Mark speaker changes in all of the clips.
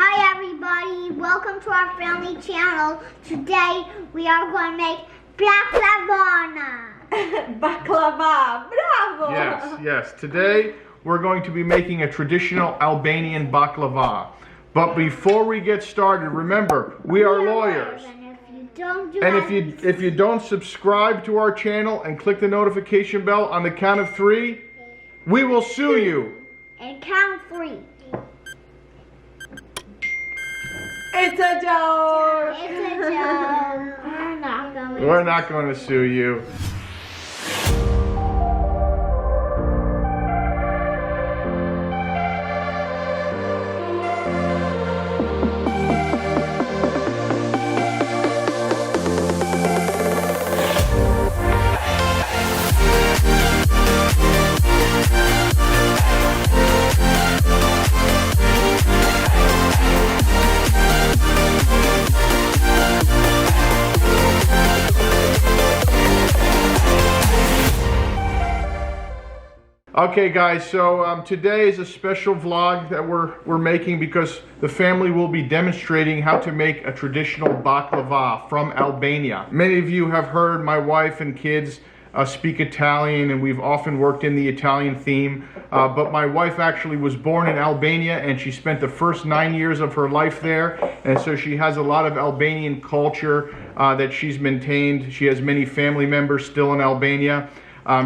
Speaker 1: Hi everybody, welcome to our family channel. Today we are going to make baklava.
Speaker 2: Baklava, bravo!
Speaker 3: Yes. Today we're going to be making a traditional Albanian baklava. But before we get started, remember, we are lawyers. And if you don't subscribe to our channel and click the notification bell on the count of 3, we will sue you.
Speaker 1: And count 3.
Speaker 2: It's a joke!
Speaker 1: It's a joke.
Speaker 3: We're not going to sue you. Okay guys, so today is a special vlog that we're making because the family will be demonstrating how to make a traditional baklava from Albania. Many of you have heard my wife and kids speak Italian, and we've often worked in the Italian theme, but my wife actually was born in Albania and she spent the first 9 years of her life there, and so she has a lot of Albanian culture that she's maintained. She has many family members still in Albania.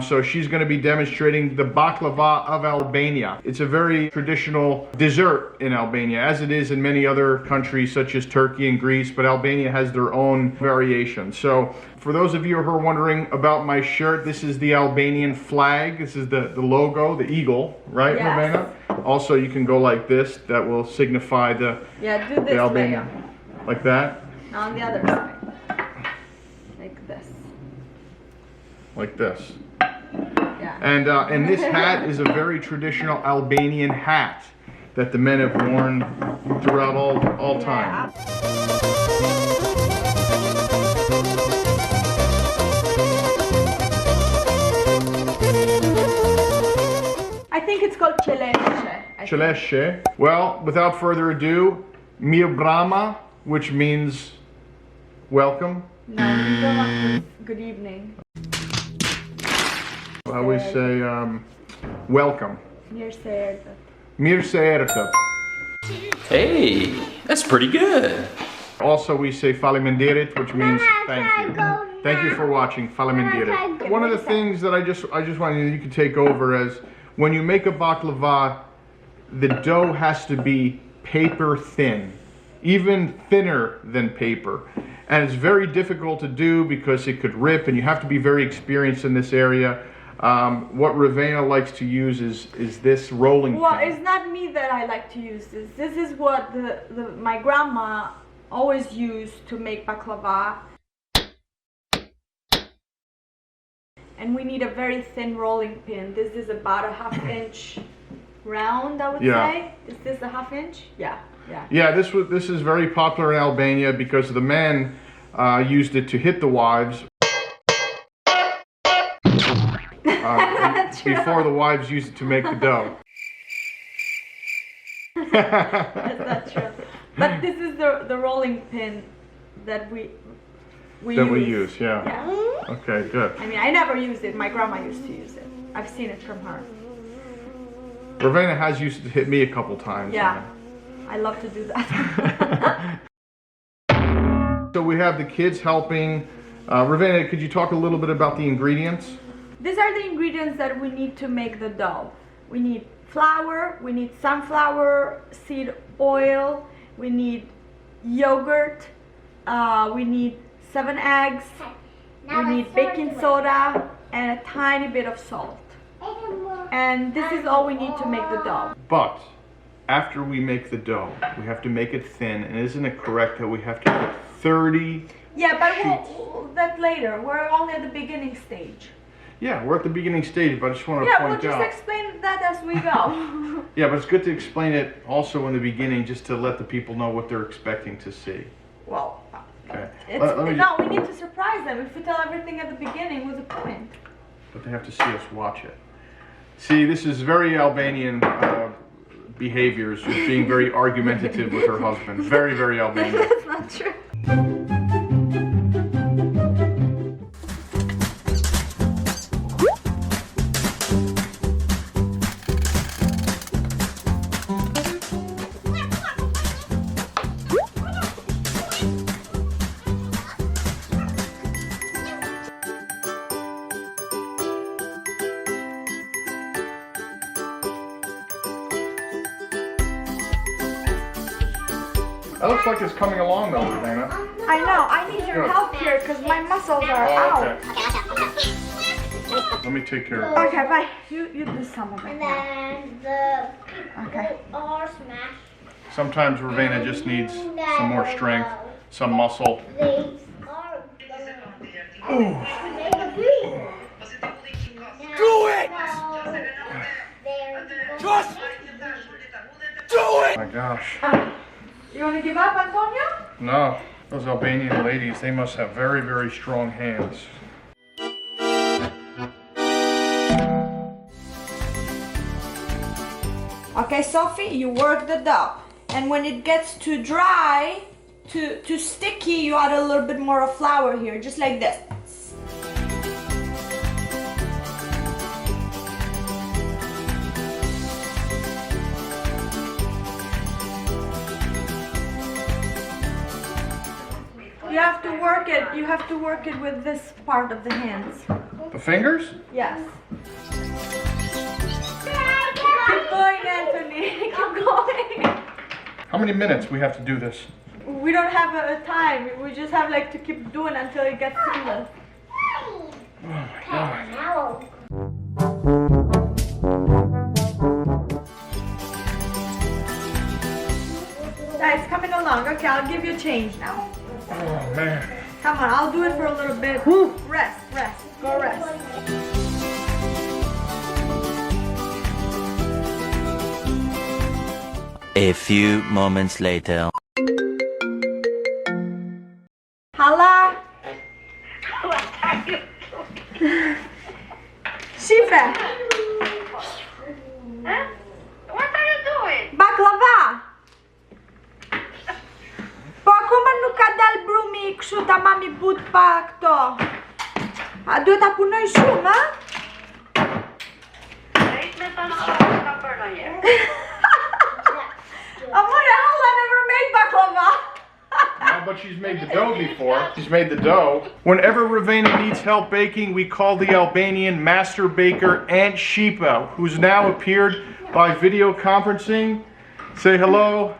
Speaker 3: So she's going to be demonstrating the baklava of Albania. It's a very traditional dessert in Albania, as it is in many other countries such as Turkey and Greece, but Albania has their own variation. So for those of you who are wondering about my shirt, this is the Albanian flag. This is the logo, the eagle, right,
Speaker 2: Yes.
Speaker 3: Rovena? Also, you can go like this. That will signify the Albanian. Like that?
Speaker 2: On the other side. Like this.
Speaker 3: Like this.
Speaker 2: Yeah.
Speaker 3: And this hat is a very traditional Albanian hat that the men have worn throughout all time.
Speaker 2: I think it's called Qeleshe.
Speaker 3: Qeleshe. Well, without further ado, Mirë Brama, which means welcome.
Speaker 2: No, Mirë good evening.
Speaker 3: We say welcome.
Speaker 2: Mirë se erdhët.
Speaker 3: Mirë se erdhët.
Speaker 4: Hey, that's pretty good.
Speaker 3: Also, we say faleminderit, which means thank you. Thank you for watching. Faleminderit. One of the things that I just wanted you could take over is when you make a baklava, the dough has to be paper thin, even thinner than paper. And it's very difficult to do because it could rip, and you have to be very experienced in this area. What Rovena likes to use is this rolling pin.
Speaker 2: Well, it's not me that I like to use this. This is what my grandma always used to make baklava. And we need a very thin rolling pin. This is about a ½ inch round, I would say. Is this a ½ inch? Yeah.
Speaker 3: Yeah, this is very popular in Albania because the men used it to hit the wives. Before the wives used it to make the dough.
Speaker 2: That's true. But this is the rolling pin that we use.
Speaker 3: Yeah. Okay, good.
Speaker 2: I mean, I never used it. My grandma used to use it. I've seen it from her.
Speaker 3: Rovena has used to hit me a couple times.
Speaker 2: Yeah. I love to do that.
Speaker 3: So we have the kids helping. Rovena, could you talk a little bit about the ingredients?
Speaker 2: These are the ingredients that we need to make the dough. We need flour, we need sunflower seed oil, we need yogurt, we need 7 eggs, we need baking soda, and a tiny bit of salt. And this is all we need to make the dough.
Speaker 3: But after we make the dough, we have to make it thin, and isn't it correct that we have to put 30
Speaker 2: Yeah, but
Speaker 3: sheets?
Speaker 2: that later. We're only at the beginning stage.
Speaker 3: Yeah, we're at the beginning stage, but I just want to
Speaker 2: Yeah,
Speaker 3: point
Speaker 2: we'll
Speaker 3: out.
Speaker 2: just explain that as we go.
Speaker 3: Yeah, but it's good to explain it also in the beginning, just to let the people know what they're expecting to see.
Speaker 2: Well,
Speaker 3: Okay.
Speaker 2: we need to surprise them. If we tell everything at the beginning, what's the point?
Speaker 3: But they have to see us watch it. See, this is very Albanian behaviors, just being very argumentative with her husband. Very, very Albanian.
Speaker 2: That's not true.
Speaker 3: That looks like it's coming along though, Rovena.
Speaker 2: I know, I need your help here because my muscles are out.
Speaker 3: Okay. Let me take care of it.
Speaker 2: Okay, bye. You do some of it
Speaker 1: And
Speaker 2: now.
Speaker 1: then the
Speaker 2: Okay.
Speaker 1: are smashed.
Speaker 3: Sometimes Rovena just needs some more strength, some muscle.
Speaker 1: They are make a beat.
Speaker 5: Do it!
Speaker 1: Just
Speaker 5: Do it!
Speaker 3: Oh my gosh.
Speaker 2: You want to give up, Antonio?
Speaker 3: No, those Albanian ladies, they must have very, very strong hands.
Speaker 2: Okay, Sophie, you work the dough. And when it gets too dry, too sticky, you add a little bit more of flour here, just like this. You have to work it with this part of the hands.
Speaker 3: The fingers?
Speaker 2: Yes. Keep going, Anthony. Keep going.
Speaker 3: How many minutes we have to do this?
Speaker 2: We don't have a time. We just have like to keep doing until it gets seamless.
Speaker 3: Oh my god.
Speaker 1: now.
Speaker 2: It's coming along. Okay, I'll give you a change now.
Speaker 3: Oh man.
Speaker 2: Come on, I'll do it for a little bit. Rest. Go rest.
Speaker 6: A few moments later.
Speaker 2: Hala. Shifa.
Speaker 7: What are you doing?
Speaker 2: Baklava. Po akoma nuk ka dal brumi kështu tamam I but pa këto. A duhet ta punoj shumë, a?
Speaker 7: Drejt me të në shumë ka bërë në njerë.
Speaker 2: Amore, Hala never made baklava.
Speaker 3: No, but she's made the dough before. She's made the dough. Whenever Rovena needs help baking, we call the Albanian master baker Aunt Shipa, who's now appeared by video conferencing. Say hello,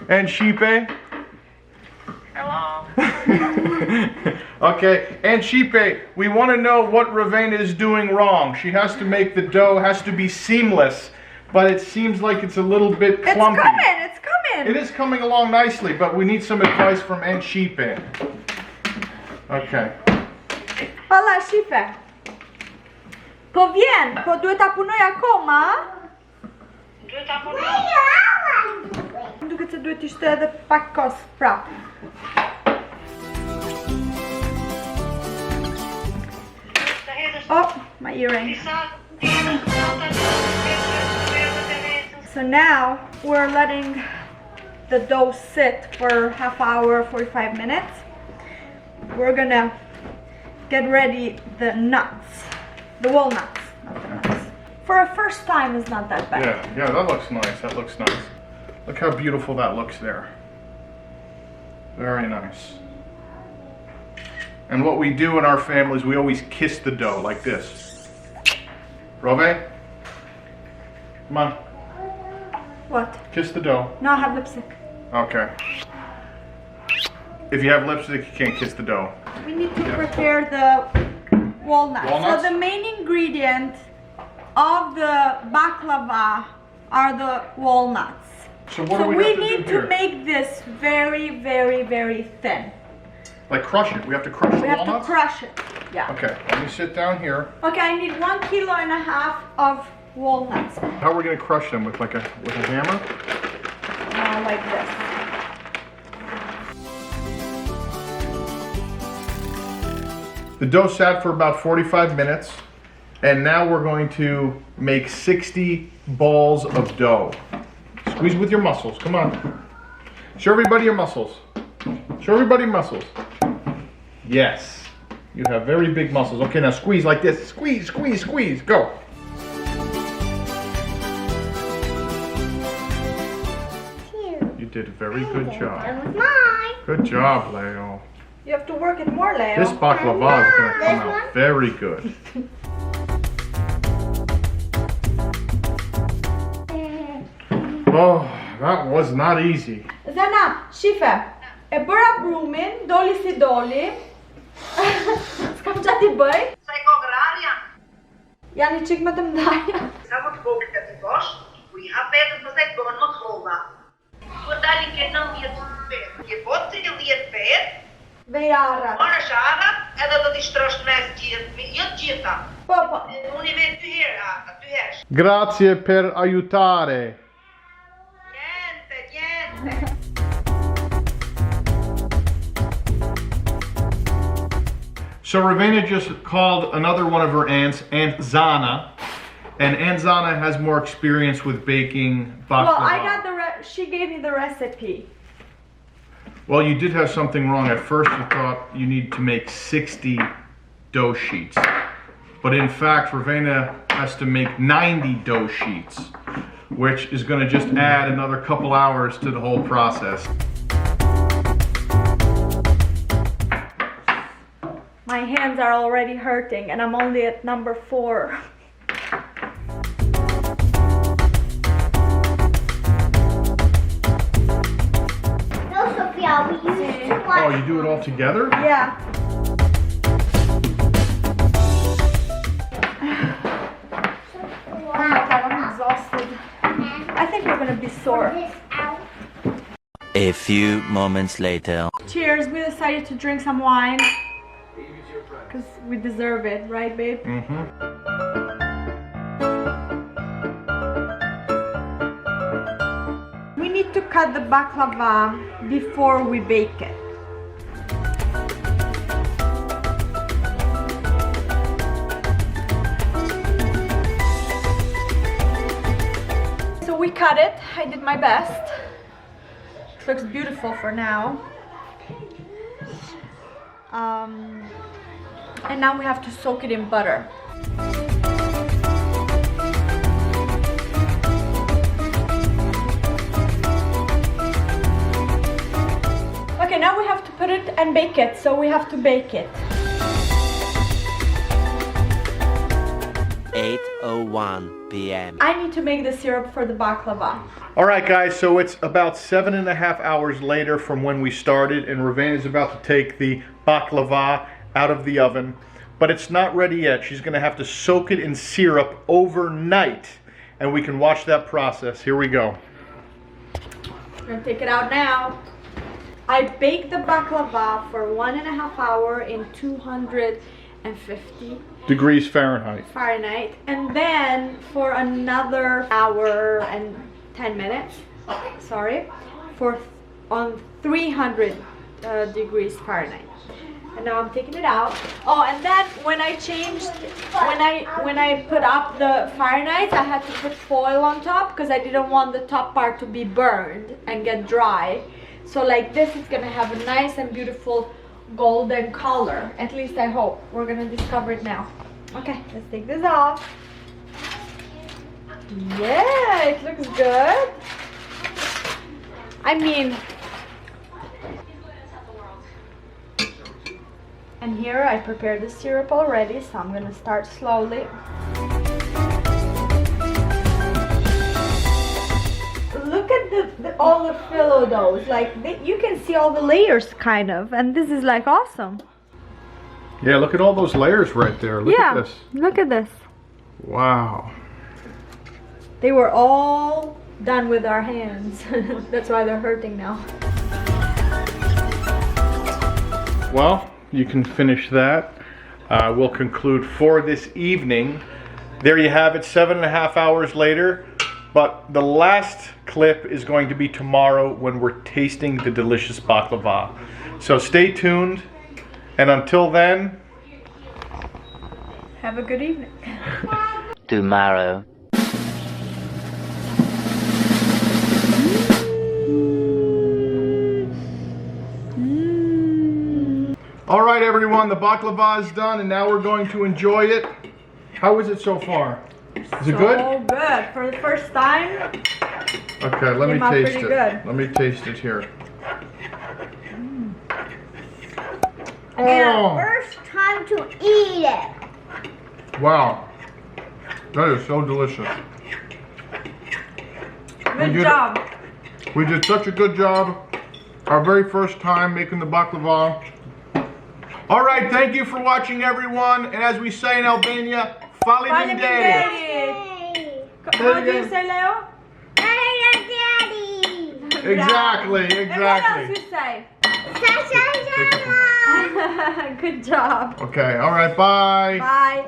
Speaker 3: Aunt Shipe.
Speaker 7: Hello?
Speaker 3: Okay, Aunt Shipe, we want to know what Rovena is doing wrong. She has to make the dough, has to be seamless, but it seems like it's a little bit clumpy.
Speaker 2: It's coming.
Speaker 3: It is coming along nicely, but we need some advice from Aunt Shipe. Okay.
Speaker 2: Hala, Shifa. Po vjen, po duhet ta punoj akoma.
Speaker 7: Duhet ta punoj?
Speaker 2: Më duket se duhet ishte edhe pak kos prap. Oh, my earring. So now we're letting the dough sit for half hour, 45 minutes. We're gonna get ready the nuts, the walnuts, not the nuts. For a first time, it's not that bad.
Speaker 3: Yeah, that looks nice. That looks nice. Look how beautiful that looks there. Very nice. And what we do in our families, we always kiss the dough like this. Rove, come on,
Speaker 2: What?
Speaker 3: kiss the dough.
Speaker 2: No, I have lipstick.
Speaker 3: Okay. If you have lipstick, you can't kiss the dough.
Speaker 2: We need to prepare the walnuts.
Speaker 3: Walnuts?
Speaker 2: So the main ingredient of the baklava are the walnuts.
Speaker 3: So what
Speaker 2: So
Speaker 3: do we
Speaker 2: we
Speaker 3: have to
Speaker 2: need
Speaker 3: do here?
Speaker 2: to make this very, very, very thin.
Speaker 3: Like crush it. We have to crush the
Speaker 2: We have to
Speaker 3: walnuts?
Speaker 2: crush it. Yeah.
Speaker 3: Okay, let me sit down here.
Speaker 2: Okay, I need 1.5 kilos of walnuts.
Speaker 3: How are we going to crush them? With a hammer?
Speaker 2: Like this.
Speaker 3: The dough sat for about 45 minutes, and now we're going to make 60 balls of dough. Squeeze with your muscles. Come on. Show everybody your muscles. Show everybody muscles. Yes. You have very big muscles. Okay, now squeeze like this. Squeeze, squeeze, squeeze. Go. You did a very good job.
Speaker 1: That was mine.
Speaker 3: Good job, Leo.
Speaker 2: You have to work it more, Leo.
Speaker 3: This baklava is going to come out very good. Oh, that was not easy.
Speaker 2: Zana, shife. E bëra brumin, doli si doli. S'kam qa ti bëj?
Speaker 5: Sa i ka grarja,
Speaker 2: Janë i qik më të mdaja.
Speaker 5: sa më të vogël të ti bosh, ku i hapetët më se të bëhen më të holla. Tu dalin ke 90 fetë. Je botë si 10 fetë,
Speaker 2: Vejarat.
Speaker 5: marrë sharat, edhe do t'i shtrosh në mes gjithë, jo të gjitha.
Speaker 2: Po, po.
Speaker 5: Unë i vetë 2 herë ata, 2 herë.
Speaker 3: Grazie per aiutare.
Speaker 5: Niente, niente.
Speaker 3: So Rovena just called another one of her aunts, Aunt Zana, and Aunt Zana has more experience with baking baklava.
Speaker 2: Well, I got she gave me the recipe.
Speaker 3: Well, you did have something wrong. At first you thought you need to make 60 dough sheets. But in fact, Rovena has to make 90 dough sheets, which is going to just add another couple hours to the whole process.
Speaker 2: My hands are already hurting and I'm only at number 4.
Speaker 1: No, Sofia, we use too much.
Speaker 3: Oh, you do it all together?
Speaker 2: Yeah. Oh my God, I'm exhausted. I think we're gonna be sore.
Speaker 1: This out.
Speaker 6: A few moments later.
Speaker 2: Cheers, we decided to drink some wine. Because we deserve it, right babe? We need to cut the baklava before we bake it. So we cut it, I did my best. It looks beautiful for now. And now we have to soak it in butter. Okay, now we have to put it and bake it, so we have to bake it.
Speaker 6: 8:01 p.m.
Speaker 2: I need to make the syrup for the baklava.
Speaker 3: All right, guys, so it's about 7.5 hours later from when we started, and Rovena is about to take the baklava out of the oven, but it's not ready yet. She's gonna have to soak it in syrup overnight, and we can watch that process. Here we go.
Speaker 2: I'm gonna take it out now. I baked the baklava for 1.5 hours in 250
Speaker 3: Degrees Fahrenheit.
Speaker 2: Fahrenheit, and then for another hour and 10 minutes, sorry, on 300 degrees Fahrenheit. And now I'm taking it out. Oh, and then when I put up the Fahrenheit, I had to put foil on top because I didn't want the top part to be burned and get dry. So like this is gonna have a nice and beautiful golden color. At least I hope. We're gonna discover it now. Okay, let's take this off. Yeah, it looks good. I mean, and here I prepared the syrup already, so I'm gonna start slowly. Look at all the phyllo doughs. Like you can see all the layers kind of, and this is like awesome.
Speaker 3: Yeah, look at all those layers right there. Look at this.
Speaker 2: Look at this.
Speaker 3: Wow.
Speaker 2: They were all done with our hands. That's why they're hurting now.
Speaker 3: Well, you can finish that. We'll conclude for this evening. There you have it, 7.5 hours later. But the last clip is going to be tomorrow when we're tasting the delicious baklava. So stay tuned. And until then,
Speaker 2: Have a good evening.
Speaker 6: Tomorrow.
Speaker 3: All right, everyone, the baklava is done, and now we're going to enjoy it. How is it so far? Is it good?
Speaker 2: So good. For the first time.
Speaker 3: Okay, let me
Speaker 2: Came out
Speaker 3: taste
Speaker 2: pretty
Speaker 3: it.
Speaker 2: good.
Speaker 3: Let me taste it here.
Speaker 1: And
Speaker 3: Oh,
Speaker 1: first time to eat it.
Speaker 3: wow. That is so delicious.
Speaker 2: Good
Speaker 3: did it.
Speaker 2: job.
Speaker 3: We did such a good job. Our very first time making the baklava. All right, thank you for watching, everyone. And as we say in Albania, fali
Speaker 2: Fali
Speaker 3: binderi.
Speaker 1: Hey.
Speaker 2: How do you say, Leo?
Speaker 1: Daddy.
Speaker 3: Exactly,
Speaker 2: And what
Speaker 3: exactly.
Speaker 2: else you say?
Speaker 1: Sasha.
Speaker 2: Good job.
Speaker 3: Okay, all right, bye.
Speaker 2: Bye.